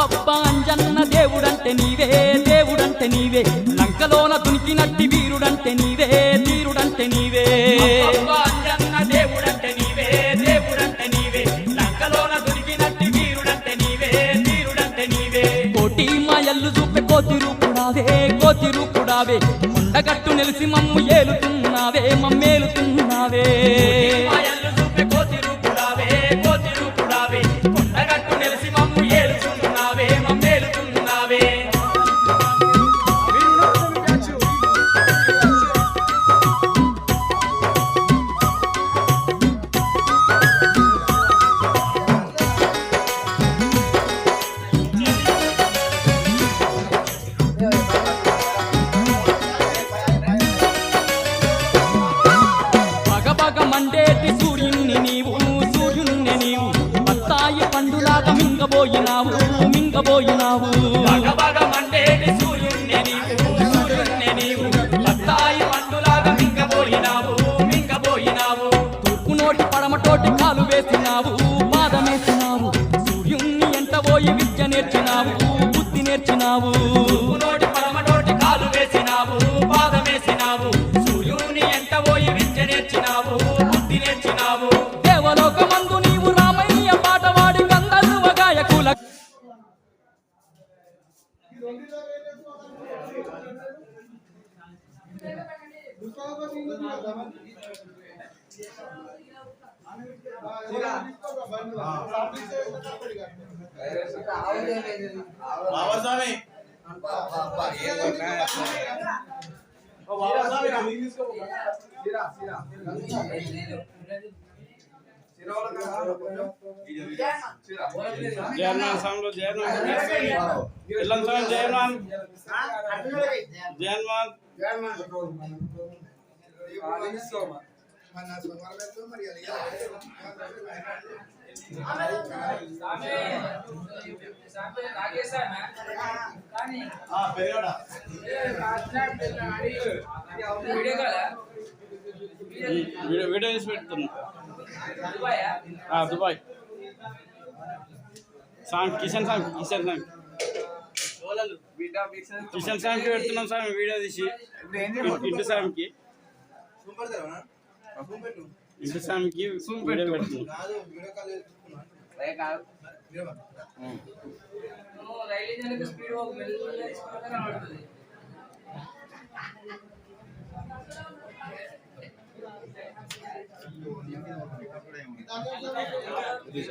అబ్బబ్బా అంజన్న దేవుడంటే నీవే దేవుడంటే నీవే లంకలోన దునికినట్టి వీరుడంటే నీవే వీరుడంటే నీవే అబ్బబ్బా అంజన్న దేవుడంటే నీవే దేవుడంటే నీవే లంకలోన దునికినట్టి వీరుడంటే నీవే వీరుడంటే నీవే కోటి మాయల్లు చూపే కోతి రూపుడావే కొండగట్టు నిలిసి మమ్ము ఏలుతున్నావే మమ్మేలుతున్నావే మాయల్లు చూపే కోతి రూపుడావే కొండగట్టు నిలిసి మమ్ము ఏలుతున్నావే మమ్మేలుతున్నావే మండేటి సూర్యుణ్ణి నీవు బత్తాయి పండులాగా మింగబోయినావు బాగా మండేటి సూర్యుణ్ణి నీవు బత్తాయి పండులాగా మింగబోయినావు తూర్పు నోటి పడమటోటి కాలు వేసినావు పాదమేసినావు సూర్యుణ్ణి ఎంట పోయి విద్య నేర్చినావు బుద్ధి నేర్చినావు నోటి పడమటోటి కాలు వేసినావు పాదమేసినావు సూర్యుని ఎంట పోయి విద్య నేర్చినావు బుద్ధి నేర్చినావు దేవలోకమందు నీవు రామయ్య పాటవాడి గంధర్వ గాయకుల జయన్ సాంగ్ లో జయన్ ఎల్లం సాంగ్ జయన్ వీడియో తీసి పెడుతున్నా దుబాయ్ సాంగ్ కిషన్ సాంగ్ కి పెడుతున్నాం సార్ వీడియో తీసి ఇంటి సాంగ్కి వీడియో పెడుతున్నాం